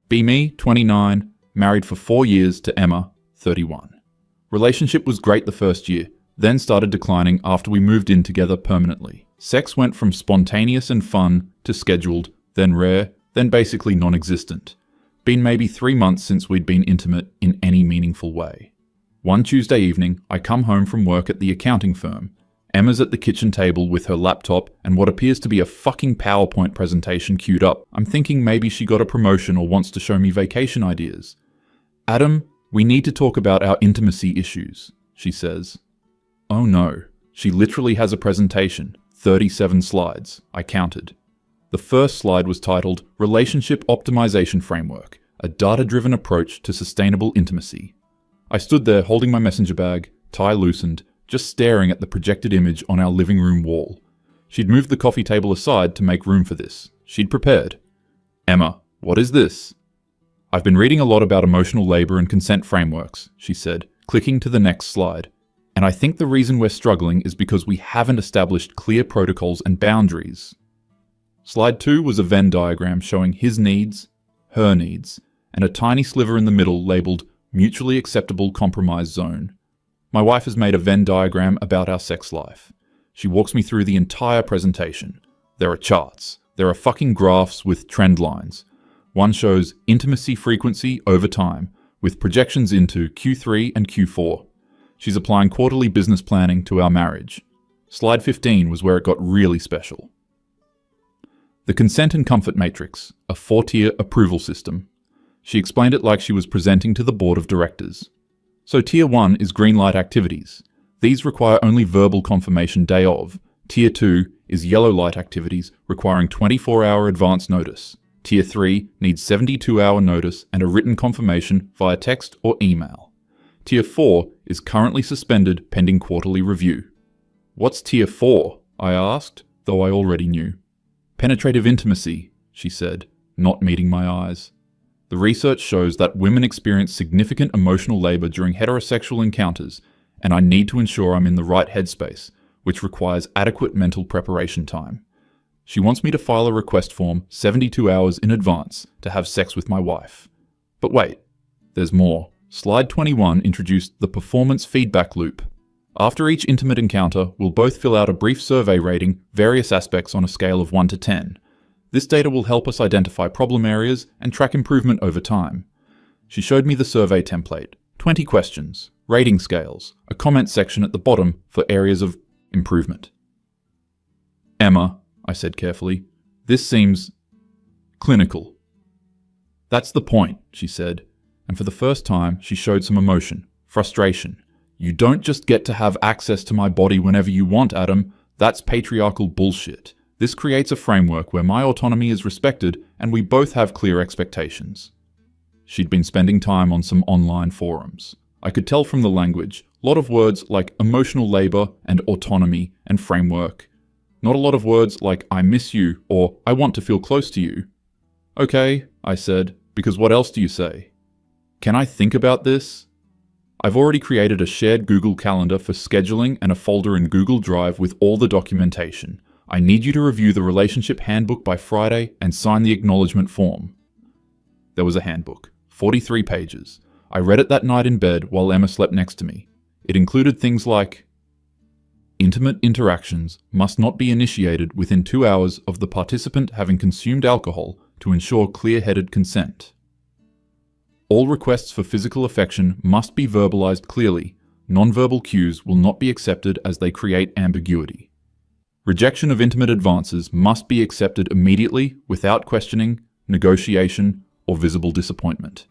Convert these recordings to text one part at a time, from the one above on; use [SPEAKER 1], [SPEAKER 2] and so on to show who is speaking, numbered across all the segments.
[SPEAKER 1] Be me, 29, married for 4 years to Emma, 31. Relationship was great the first year, then started declining after we moved in together permanently. Sex went from spontaneous and fun to scheduled, then rare, then basically non-existent. Been maybe 3 months since we'd been intimate in any meaningful way. One Tuesday evening, I come home from work at the accounting firm. Emma's at the kitchen table with her laptop and what appears to be a fucking PowerPoint presentation queued up. I'm thinking maybe she got a promotion or wants to show me vacation ideas. Adam, we need to talk about our intimacy issues, she says. Oh no, she literally has a presentation, 37 slides, I counted. The first slide was titled Relationship Optimization Framework, a data-driven approach to sustainable intimacy. I stood there holding my messenger bag, tie loosened, just staring at the projected image on our living room wall. She'd moved the coffee table aside to make room for this. She'd prepared. Emma, what is this? I've been reading a lot about emotional labor and consent frameworks, she said, clicking to the next slide. And I think the reason we're struggling is because we haven't established clear protocols and boundaries. Slide 2 was a Venn diagram showing his needs, her needs, and a tiny sliver in the middle labeled Mutually Acceptable Compromise Zone. My wife has made a Venn diagram about our sex life. She walks me through the entire presentation. There are charts. There are fucking graphs with trend lines. One shows intimacy frequency over time, with projections into Q3 and Q4. She's applying quarterly business planning to our marriage. Slide 15 was where it got really special. The Consent and Comfort Matrix, a 4-tier approval system. She explained it like she was presenting to the board of directors. So Tier 1 is green light activities. These require only verbal confirmation day of. Tier 2 is yellow light activities requiring 24-hour advance notice. Tier 3 needs 72-hour notice and a written confirmation via text or email. Tier 4 is currently suspended pending quarterly review. What's Tier 4? I asked, though I already knew. Penetrative intimacy, she said, not meeting my eyes. The research shows that women experience significant emotional labor during heterosexual encounters, and I need to ensure I'm in the right headspace, which requires adequate mental preparation time. She wants me to file a request form 72 hours in advance to have sex with my wife. But wait, there's more. Slide 21 introduced the performance feedback loop. After each intimate encounter, we'll both fill out a brief survey rating various aspects on a scale of 1 to 10. This data will help us identify problem areas and track improvement over time. She showed me the survey template, 20 questions, rating scales, a comment section at the bottom for areas of improvement. Emma, I said carefully, this seems clinical. That's the point, she said, and for the first time she showed some emotion, frustration. You don't just get to have access to my body whenever you want, Adam. That's patriarchal bullshit. This creates a framework where my autonomy is respected and we both have clear expectations. She'd been spending time on some online forums. I could tell from the language, a lot of words like emotional labor and autonomy and framework. Not a lot of words like I miss you or I want to feel close to you. Okay, I said, because what else do you say? Can I think about this? I've already created a shared Google Calendar for scheduling and a folder in Google Drive with all the documentation. I need you to review the relationship handbook by Friday and sign the acknowledgement form. There was a handbook, 43 pages. I read it that night in bed while Emma slept next to me. It included things like, intimate interactions must not be initiated within 2 hours of the participant having consumed alcohol to ensure clear-headed consent. All requests for physical affection must be verbalized clearly. Non-verbal cues will not be accepted as they create ambiguity. Rejection of intimate advances must be accepted immediately without questioning, negotiation, or visible disappointment.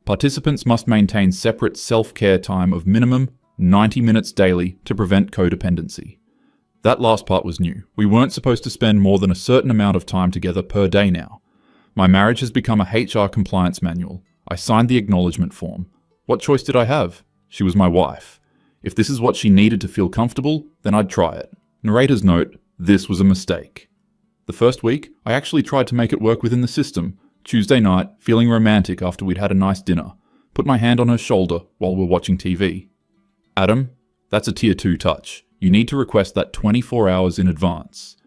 [SPEAKER 1] Participants must maintain separate self-care time of minimum 90 minutes daily to prevent codependency. That last part was new. We weren't supposed to spend more than a certain amount of time together per day now. My marriage has become a HR compliance manual. I signed the acknowledgement form. What choice did I have? She was my wife. If this is what she needed to feel comfortable, then I'd try it. Narrator's note, this was a mistake. The first week, I actually tried to make it work within the system. Tuesday night, feeling romantic after we'd had a nice dinner. Put my hand on her shoulder while we're watching TV. Adam, that's a Tier 2 touch. You need to request that 24 hours in advance.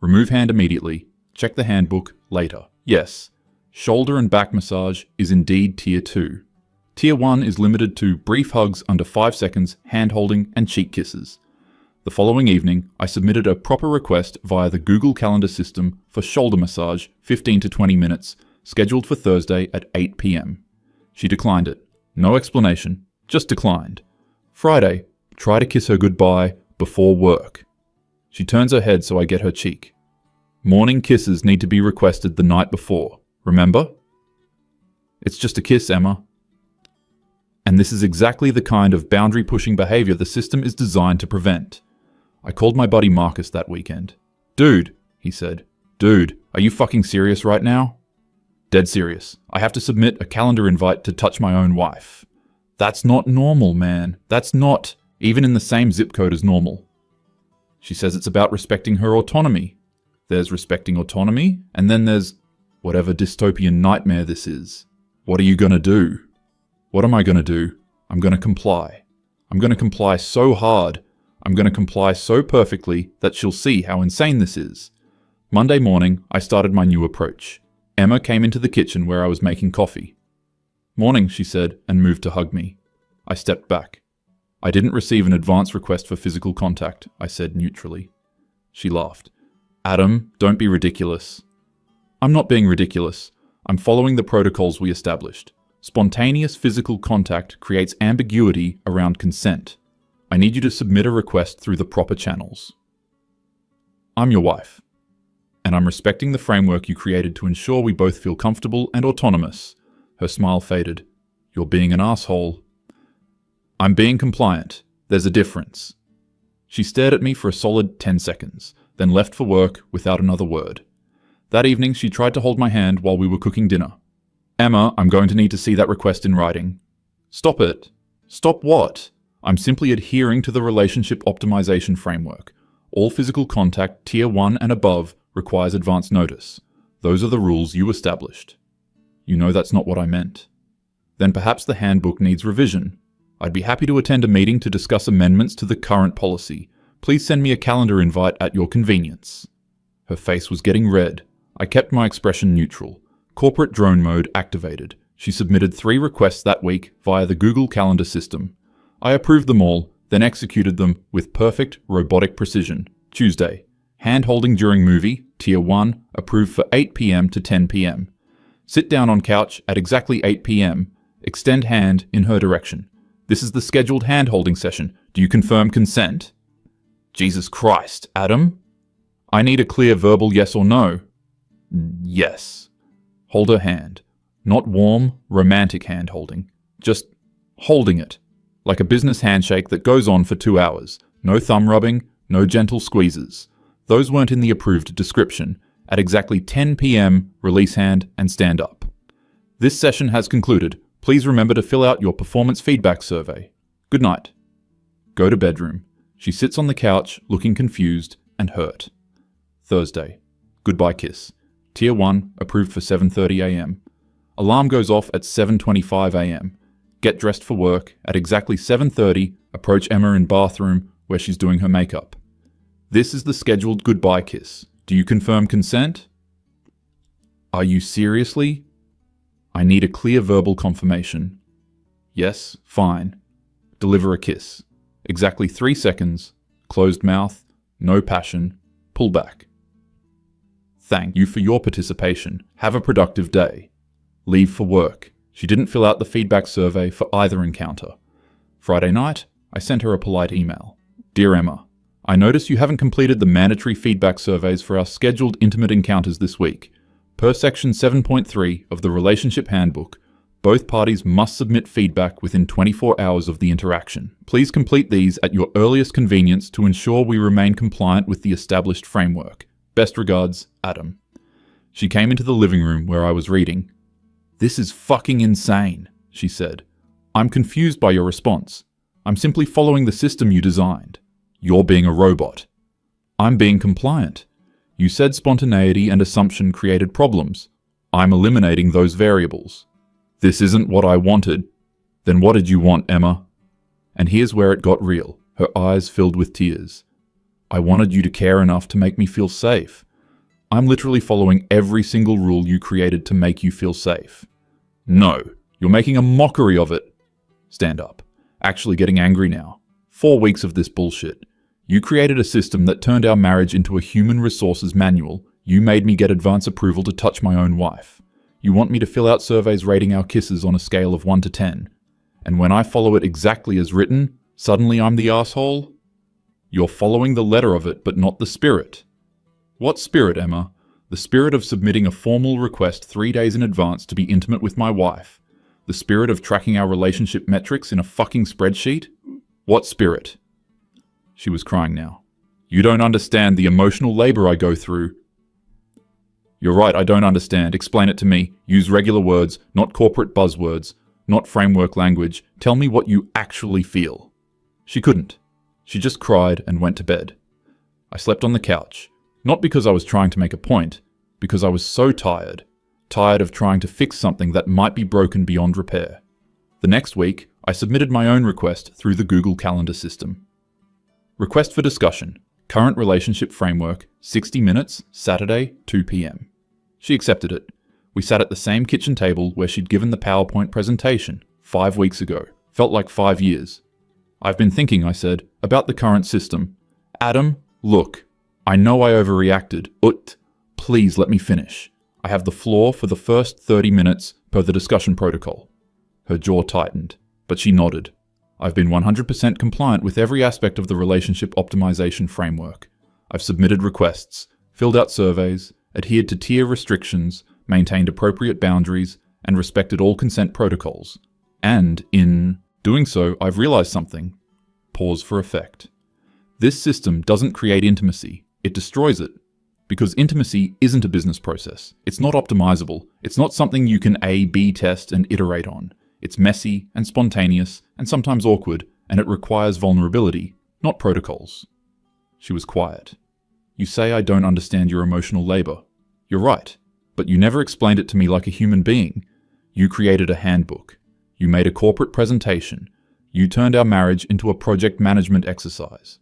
[SPEAKER 1] Remove hand immediately. Check the handbook later. Yes. Shoulder and back massage is indeed Tier 2. Tier 1 is limited to brief hugs under 5 seconds, hand-holding, and cheek kisses. The following evening, I submitted a proper request via the Google Calendar system for shoulder massage, 15 to 20 minutes, scheduled for Thursday at 8 p.m. She declined it. No explanation, just declined. Friday, try to kiss her goodbye before work. She turns her head so I get her cheek. Morning kisses need to be requested the night before, remember? It's just a kiss, Emma. And this is exactly the kind of boundary-pushing behavior the system is designed to prevent. I called my buddy Marcus that weekend. Dude, he said. Dude, are you fucking serious right now? Dead serious. I have to submit a calendar invite to touch my own wife. That's not normal, man. That's not even in the same zip code as normal. She says it's about respecting her autonomy. There's respecting autonomy, and then there's whatever dystopian nightmare this is. What are you gonna do? What am I gonna do? I'm gonna comply. I'm gonna comply so hard. I'm gonna comply so perfectly that she'll see how insane this is. Monday morning, I started my new approach. Emma came into the kitchen where I was making coffee. Morning, she said, and moved to hug me. I stepped back. I didn't receive an advance request for physical contact, I said neutrally. She laughed. Adam, don't be ridiculous. I'm not being ridiculous. I'm following the protocols we established. Spontaneous physical contact creates ambiguity around consent. I need you to submit a request through the proper channels. I'm your wife, and I'm respecting the framework you created to ensure we both feel comfortable and autonomous. Her smile faded. You're being an asshole. I'm being compliant. There's a difference. She stared at me for a solid 10 seconds, then left for work without another word. That evening, she tried to hold my hand while we were cooking dinner. Emma, I'm going to need to see that request in writing. Stop it. Stop what? I'm simply adhering to the relationship optimization framework. All physical contact, Tier 1 and above, requires advance notice. Those are the rules you established. You know that's not what I meant. Then perhaps the handbook needs revision. I'd be happy to attend a meeting to discuss amendments to the current policy. Please send me a calendar invite at your convenience. Her face was getting red. I kept my expression neutral. Corporate drone mode activated. She submitted 3 requests that week via the Google Calendar system. I approved them all, then executed them with perfect robotic precision. Tuesday. Hand-holding during movie, Tier 1, approved for 8 p.m. to 10 p.m. Sit down on couch at exactly 8 p.m. Extend hand in her direction. This is the scheduled hand-holding session. Do you confirm consent? Jesus Christ, Adam? I need a clear verbal yes or no. Yes. Hold her hand. Not warm, romantic hand-holding. Just holding it. Like a business handshake that goes on for 2 hours. No thumb rubbing, no gentle squeezes. Those weren't in the approved description. At exactly 10 p.m., release hand and stand up. This session has concluded. Please remember to fill out your performance feedback survey. Good night. Go to bedroom. She sits on the couch, looking confused and hurt. Thursday. Goodbye kiss. Tier 1, approved for 7:30 a.m. Alarm goes off at 7:25 a.m. Get dressed for work. At exactly 7:30, approach Emma in bathroom where she's doing her makeup. This is the scheduled goodbye kiss. Do you confirm consent? Are you seriously? I need a clear verbal confirmation. Yes, fine. Deliver a kiss. Exactly 3 seconds. Closed mouth. No passion. Pull back. Thank you for your participation. Have a productive day. Leave for work. She didn't fill out the feedback survey for either encounter. Friday night, I sent her a polite email. Dear Emma, I notice you haven't completed the mandatory feedback surveys for our scheduled intimate encounters this week. Per Section 7.3 of the Relationship Handbook, both parties must submit feedback within 24 hours of the interaction. Please complete these at your earliest convenience to ensure we remain compliant with the established framework. Best regards, Adam. She came into the living room where I was reading. This is fucking insane, she said. I'm confused by your response. I'm simply following the system you designed. You're being a robot. I'm being compliant. You said spontaneity and assumption created problems. I'm eliminating those variables. This isn't what I wanted. Then what did you want, Emma? And here's where it got real, her eyes filled with tears. I wanted you to care enough to make me feel safe. I'm literally following every single rule you created to make you feel safe. No, you're making a mockery of it. Stand up. Actually getting angry now. 4 weeks of this bullshit. You created a system that turned our marriage into a human resources manual. You made me get advance approval to touch my own wife. You want me to fill out surveys rating our kisses on a scale of 1 to 10. And when I follow it exactly as written, suddenly I'm the asshole? You're following the letter of it, but not the spirit. What spirit, Emma? The spirit of submitting a formal request 3 days in advance to be intimate with my wife? The spirit of tracking our relationship metrics in a fucking spreadsheet? What spirit? She was crying now. You don't understand the emotional labor I go through. You're right, I don't understand. Explain it to me. Use regular words, not corporate buzzwords, not framework language. Tell me what you actually feel. She couldn't. She just cried and went to bed. I slept on the couch. Not because I was trying to make a point, because I was so tired. Tired of trying to fix something that might be broken beyond repair. The next week, I submitted my own request through the Google Calendar system. Request for discussion. Current relationship framework, 60 minutes, Saturday, 2 p.m. She accepted it. We sat at the same kitchen table where she'd given the PowerPoint presentation 5 weeks ago. Felt like 5 years. I've been thinking, I said, about the current system. Adam, look. I know I overreacted. Please let me finish. I have the floor for the first 30 minutes per the discussion protocol. Her jaw tightened, but she nodded. I've been 100% compliant with every aspect of the relationship optimization framework. I've submitted requests, filled out surveys, adhered to tier restrictions, maintained appropriate boundaries, and respected all consent protocols. And in doing so, I've realized something. Pause for effect. This system doesn't create intimacy. It destroys it. Because intimacy isn't a business process. It's not optimizable. It's not something you can A/B test and iterate on. It's messy and spontaneous and sometimes awkward, and it requires vulnerability, not protocols. She was quiet. You say I don't understand your emotional labor. You're right, but you never explained it to me like a human being. You created a handbook. You made a corporate presentation. You turned our marriage into a project management exercise.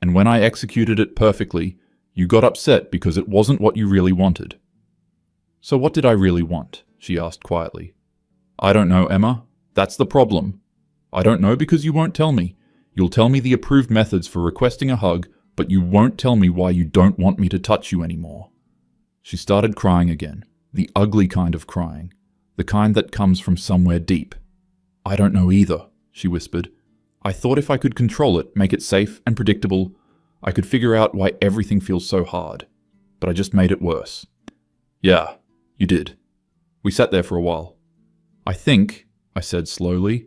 [SPEAKER 1] And when I executed it perfectly, you got upset because it wasn't what you really wanted. So what did I really want? She asked quietly. I don't know, Emma. That's the problem. I don't know because you won't tell me. You'll tell me the approved methods for requesting a hug, but you won't tell me why you don't want me to touch you anymore. She started crying again, the ugly kind of crying, the kind that comes from somewhere deep. I don't know either, she whispered. I thought if I could control it, make it safe and predictable, I could figure out why everything feels so hard. But I just made it worse. Yeah, you did. We sat there for a while. I think, I said slowly,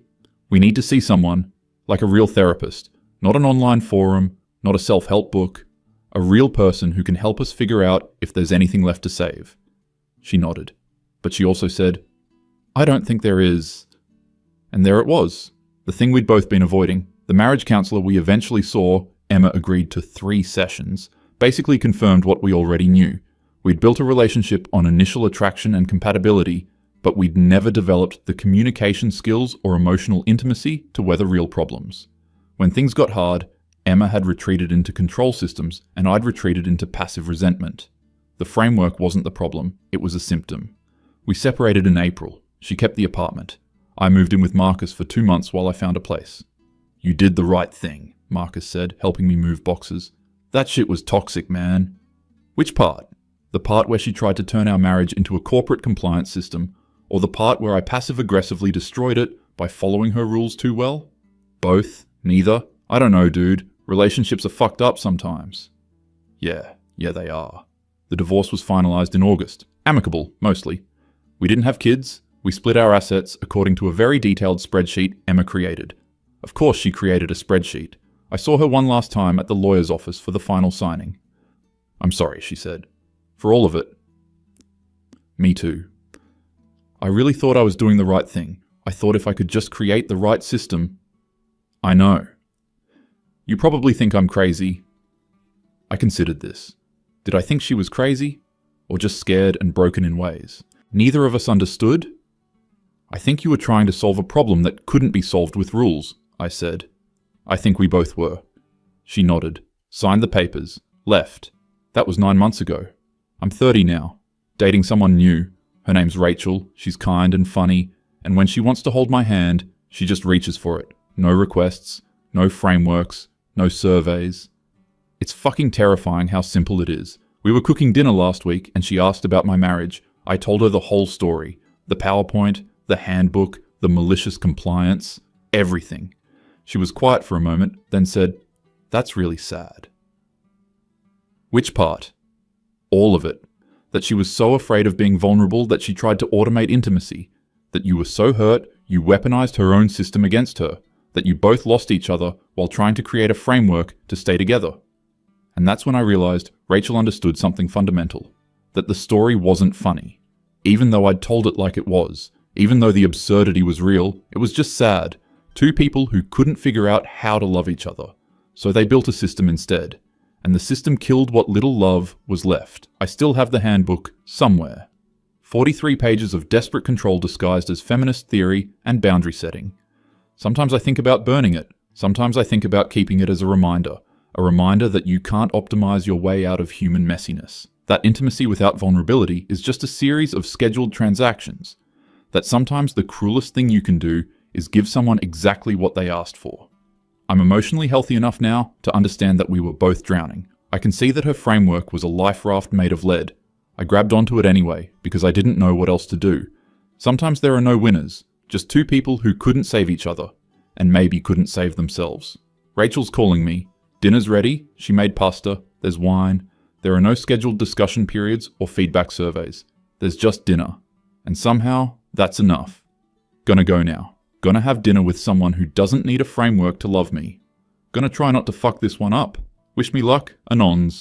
[SPEAKER 1] we need to see someone, like a real therapist, not an online forum, not a self-help book, a real person who can help us figure out if there's anything left to save. She nodded, but she also said, I don't think there is. And there it was, the thing we'd both been avoiding. The marriage counselor we eventually saw, Emma agreed to 3 sessions, basically confirmed what we already knew. We'd built a relationship on initial attraction and compatibility, but we'd never developed the communication skills or emotional intimacy to weather real problems. When things got hard, Emma had retreated into control systems, and I'd retreated into passive resentment. The framework wasn't the problem, it was a symptom. We separated in April. She kept the apartment. I moved in with Marcus for 2 months while I found a place. You did the right thing, Marcus said, helping me move boxes. That shit was toxic, man. Which part? The part where she tried to turn our marriage into a corporate compliance system, or the part where I passive-aggressively destroyed it by following her rules too well? Both? Neither? I don't know, dude. Relationships are fucked up sometimes. Yeah, they are. The divorce was finalized in August. Amicable, mostly. We didn't have kids. We split our assets according to a very detailed spreadsheet Emma created. Of course she created a spreadsheet. I saw her one last time at the lawyer's office for the final signing. I'm sorry, she said. For all of it. Me too. I really thought I was doing the right thing. I thought if I could just create the right system. I know. You probably think I'm crazy. I considered this. Did I think she was crazy? Or just scared and broken in ways? Neither of us understood? I think you were trying to solve a problem that couldn't be solved with rules, I said. I think we both were. She nodded, signed the papers, left. That was 9 months ago. I'm 30 now, dating someone new. Her name's Rachel, she's kind and funny, and when she wants to hold my hand, she just reaches for it. No requests, no frameworks, no surveys. It's fucking terrifying how simple it is. We were cooking dinner last week and she asked about my marriage. I told her the whole story. The PowerPoint, the handbook, the malicious compliance, everything. She was quiet for a moment, then said, "That's really sad." Which part? All of it. That she was so afraid of being vulnerable that she tried to automate intimacy. That you were so hurt, you weaponized her own system against her. That you both lost each other while trying to create a framework to stay together. And that's when I realized Rachel understood something fundamental. That the story wasn't funny. Even though I'd told it like it was. Even though the absurdity was real, it was just sad. Two people who couldn't figure out how to love each other. So they built a system instead. And the system killed what little love was left. I still have the handbook somewhere. 43 pages of desperate control disguised as feminist theory and boundary setting. Sometimes I think about burning it. Sometimes I think about keeping it as a reminder that you can't optimize your way out of human messiness. That intimacy without vulnerability is just a series of scheduled transactions. That sometimes the cruelest thing you can do is give someone exactly what they asked for. I'm emotionally healthy enough now to understand that we were both drowning. I can see that her framework was a life raft made of lead. I grabbed onto it anyway, because I didn't know what else to do. Sometimes there are no winners, just two people who couldn't save each other, and maybe couldn't save themselves. Rachel's calling me. Dinner's ready, she made pasta, there's wine. There are no scheduled discussion periods or feedback surveys. There's just dinner. And somehow, that's enough. Gonna go now. Gonna have dinner with someone who doesn't need a framework to love me. Gonna try not to fuck this one up. Wish me luck, Anons.